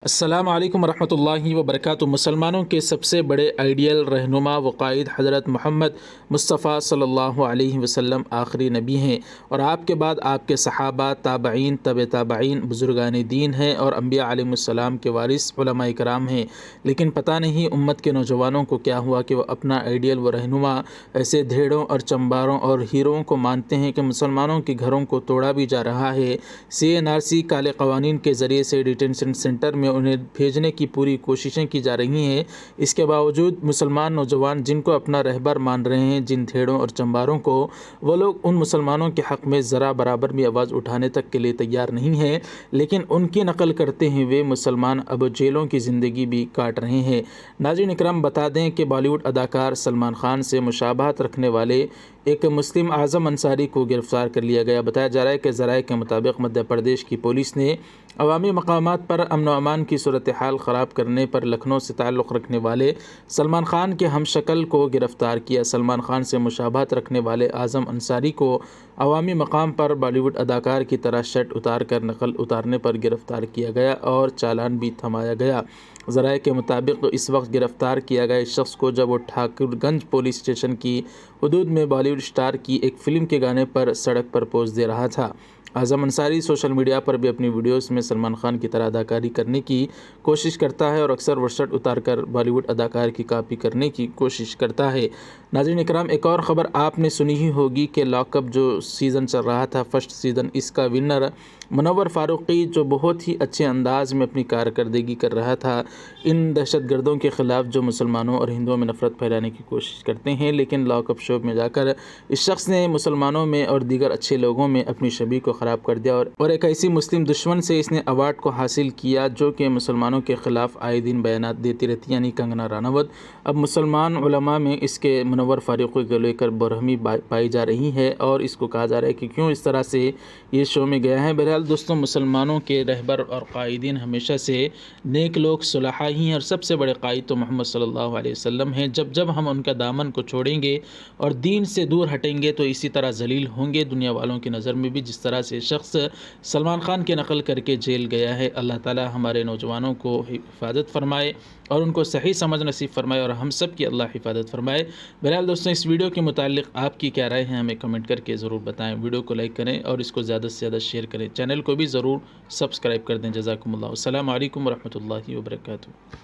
السلام علیکم ورحمۃ اللہ وبرکاتہ۔ مسلمانوں کے سب سے بڑے آئیڈیل رہنما و قائد حضرت محمد مصطفیٰ صلی اللہ علیہ وسلم آخری نبی ہیں، اور آپ کے بعد آپ کے صحابہ، تابعین، تابعین، بزرگان دین ہیں اور انبیاء علیہ السلام کے وارث علماء کرام ہیں۔ لیکن پتہ نہیں امت کے نوجوانوں کو کیا ہوا کہ وہ اپنا آئیڈیل و رہنما ایسے دھیڑوں اور چمباروں اور ہیروؤں کو مانتے ہیں کہ مسلمانوں کے گھروں کو توڑا بھی جا رہا ہے۔ CNRC کالے قوانین کے ذریعے سے ڈیٹینشن سینٹر میں انہیں بھیجنے کی پوری کوششیں کی جا رہی ہیں۔ اس کے باوجود مسلمان نوجوان جن کو اپنا رہبر مان رہے ہیں، جن دھیڑوں اور چمباروں کو، وہ لوگ ان مسلمانوں کے حق میں ذرا برابر بھی آواز اٹھانے تک کے لیے تیار نہیں ہیں، لیکن ان کی نقل کرتے ہوئے مسلمان اب جیلوں کی زندگی بھی کاٹ رہے ہیں۔ ناظرین اکرام، بتا دیں کہ بالی ووڈ اداکار سلمان خان سے مشابہت رکھنے والے ایک مسلم اعظم انصاری کو گرفتار کر لیا گیا۔ بتایا جا رہا ہے کہ ذرائع کے مطابق مدھیہ پردیش کی پولیس نے عوامی مقامات پر امن و امان کی صورتحال خراب کرنے پر لکھنؤ سے تعلق رکھنے والے سلمان خان کے ہم شکل کو گرفتار کیا۔ سلمان خان سے مشابہت رکھنے والے اعظم انصاری کو عوامی مقام پر بالی ووڈ اداکار کی طرح شرٹ اتار کر نقل اتارنے پر گرفتار کیا گیا اور چالان بھی تھمایا گیا۔ ذرائع کے مطابق اس وقت گرفتار کیا گیا اس شخص کو جب وہ ٹھاکر گنج پولیس اسٹیشن کی حدود میں بالی ووڈ اسٹار کی ایک فلم کے گانے پر سڑک پر پوز دے رہا تھا۔ اعظم انصاری سوشل میڈیا پر بھی اپنی ویڈیوز میں سلمان خان کی طرح اداکاری کرنے کی کوشش کرتا ہے اور اکثر وہ شرٹ اتار کر بالی ووڈ اداکار کی کاپی کرنے کی کوشش کرتا ہے۔ ناظرین اکرام، ایک اور خبر آپ نے سنی ہی ہوگی کہ لاک اپ جو سیزن چل رہا تھا، فرسٹ سیزن، اس کا ونر منور فاروقی جو بہت ہی اچھے انداز میں اپنی کارکردگی کر رہا تھا ان دہشت گردوں کے خلاف جو مسلمانوں اور ہندوؤں میں نفرت پھیلانے کی کوشش کرتے ہیں، لیکن لاک اپ شو میں جا کر اس شخص نے مسلمانوں میں اور دیگر اچھے لوگوں میں اپنی شبیہ کو خراب کر دیا اور ایک ایسی مسلم دشمن سے اس نے ایوارڈ کو حاصل کیا جو کہ مسلمانوں کے خلاف آئے دن بیانات دیتی رہتی، یعنی کنگنا رانوت۔ اب مسلمان علماء میں اس کے منور فاروقی کو لے کر برہمی پائی جا رہی ہے اور اس کو کہا جا رہا ہے کہ کیوں اس طرح سے یہ شو میں گیا ہے۔ بہرحال دوستوں، مسلمانوں کے رہبر اور قائدین ہمیشہ سے نیک لوگ، صلحاء ہی ہیں، اور سب سے بڑے قائد تو محمد صلی اللہ علیہ وسلم ہیں۔ جب ہم ان کا دامن کو چھوڑیں گے اور دین سے دور ہٹیں گے تو اسی طرح ذلیل ہوں گے دنیا والوں کی نظر میں بھی، جس طرح سے شخص سلمان خان کی نقل کر کے جیل گیا ہے۔ اللہ تعالی ہمارے نوجوانوں کو حفاظت فرمائے اور ان کو صحیح سمجھ نصیب فرمائے اور ہم سب کی اللہ حفاظت فرمائے۔ بہرحال دوستوں، اس ویڈیو کے متعلق آپ کی کیا رائے ہے ہمیں کمنٹ کر کے ضرور بتائیں۔ ویڈیو کو لائک کریں اور اس کو زیادہ سے زیادہ شیئر کریں۔ چینل کو بھی ضرور سبسکرائب کر دیں۔ جزاکم اللہ۔ السلام علیکم ورحمۃ اللہ وبرکاتہ۔